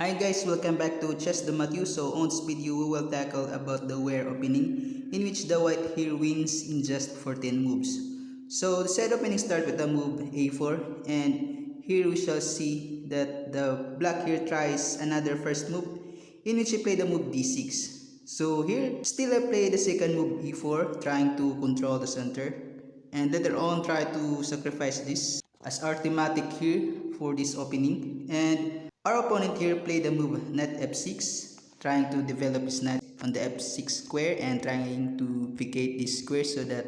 Hi guys, welcome back to Chess the Matthew. So on this video we will tackle about the Ware opening in which the white here wins in just 14 moves. So the set opening starts with the move a4 and here we shall see that the black here tries another first move in which he play the move d6. So here still I play the second move e4 trying to control the center and later on try to sacrifice this as our thematic here for this opening. And our opponent here played the move knight f6, trying to develop his knight on the f6 square and trying to vacate this square so that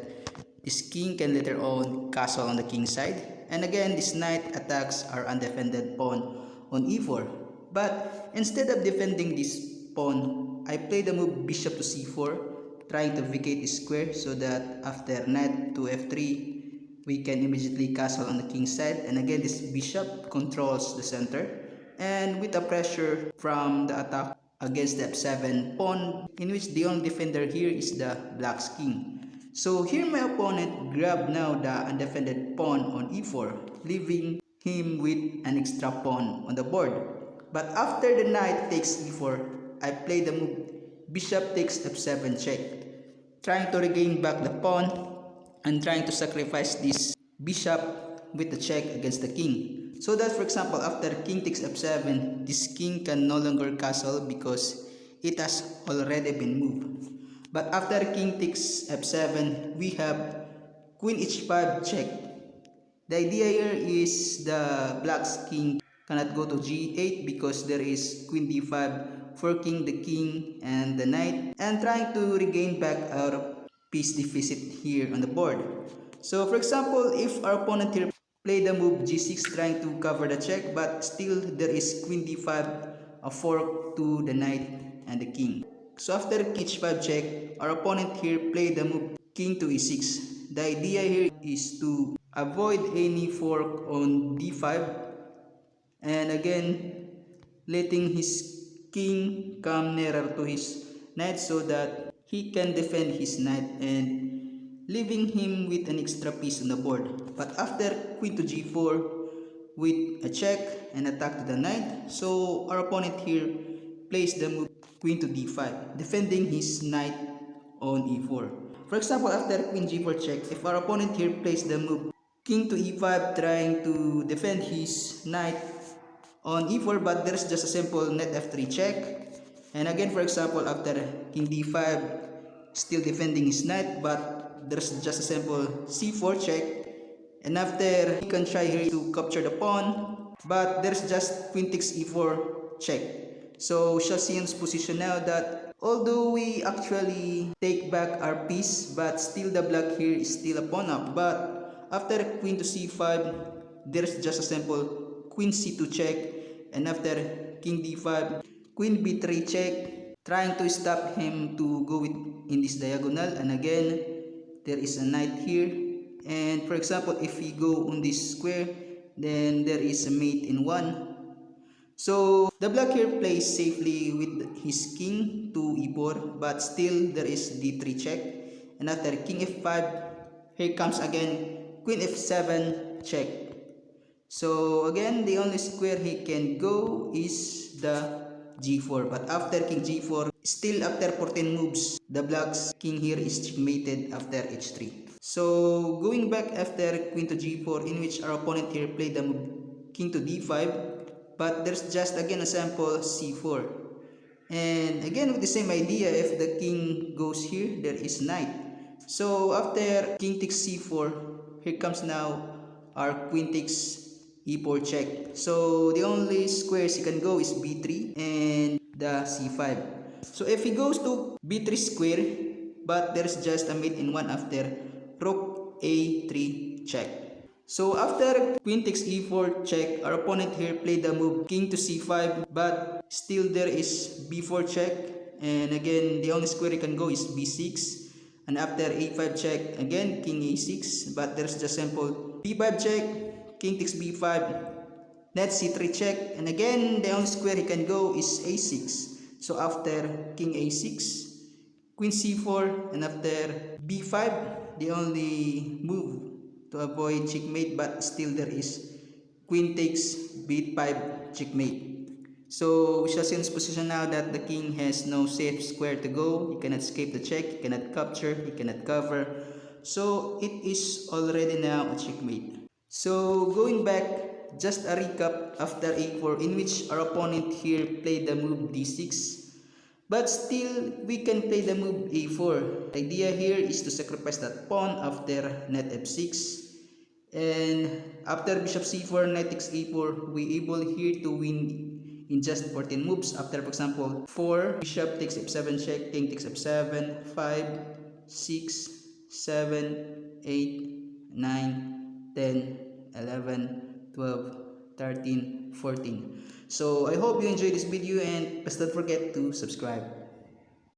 this king can later on castle on the king side. And again, this knight attacks our undefended pawn on e4. But instead of defending this pawn, I play the move bishop to c4, trying to vacate this square so that after knight to f3, we can immediately castle on the king side. And again, this bishop controls the center and with the pressure from the attack against the f7 pawn, in which the only defender here is the black's king. So here my opponent grabbed now the undefended pawn on e4, leaving him with an extra pawn on the board. But after the knight takes e4, I play the move bishop takes f7 check, trying to regain back the pawn and trying to sacrifice this bishop with the check against the king. So that for example, after king takes f7, this king can no longer castle because it has already been moved. But after king takes f7, we have queen h5 check. The idea here is the black's king cannot go to g8 because there is queen d5 forking the king and the knight and trying to regain back our piece deficit here on the board. So for example, if our opponent here play the move g6 trying to cover the check, but still there is queen d5 a fork to the knight and the king. So after king h5 check, our opponent here play the move king to e6. The idea here is to avoid any fork on d5 and again letting his king come nearer to his knight so that he can defend his knight and leaving him with an extra piece on the board. But after queen to g4 with a check and attack to the knight, so our opponent here plays the move queen to d5, defending his knight on e4. For example, after queen g4 check, if our opponent here plays the move king to e5 trying to defend his knight on e4, but there's just a simple knight f3 check. And again, for example, after king d5 still defending his knight, but there's just a simple c4 check. And after he can try here to capture the pawn, but there's just queen takes e4 check. So we shall see in this position now that although we actually take back our piece, but still the black here is still a pawn up. But after queen to c5, there's just a simple queen c2 check, and after king d5, queen b3 check, trying to stop him to go in this diagonal. And again, there is a knight here, and for example, if we go on this square, then there is a mate in one. So the black here plays safely with his king to e4, but still there is d3 check. And after king f5, here comes again queen f7 check. So again, the only square he can go is the g4. But after king g4, still after 14 moves, the black's king here is checkmated after h3. So going back after queen to g4, in which our opponent here played the move king to d5, but there's just again a sample c4. And again with the same idea, if the king goes here, there is knight. So after king takes c4, here comes now our queen takes e4 check. So the only squares he can go is b3 and the c5. So if he goes to b3 square, but there's just a mate in one after rook a3 check. So after queen takes e4 check, our opponent here played the move king to c5, but still there is b4 check, and again the only square he can go is b6. And after a5 check, again king a6, but there's just simple b5 check, king takes b5, knight c3 check, and again the only square he can go is a6. So after king a6, queen c4, and after b5, the only move to avoid checkmate, but still there is queen takes b5 checkmate. So we shall see in this position now that the king has no safe square to go. He cannot escape the check, he cannot capture, he cannot cover. So it is already now a checkmate. So going back, just a recap after a4 in which our opponent here played the move d6. But still, we can play the move a4. The idea here is to sacrifice that pawn after knight f6. And after bishop c4, knight takes a4, we able here to win in just 14 moves. After, for example, 4, bishop takes f7 check, king takes f7, 5, 6, 7, 8, 9, 10, 11, 12, 13, 14. So I hope you enjoyed this video and please don't forget to subscribe.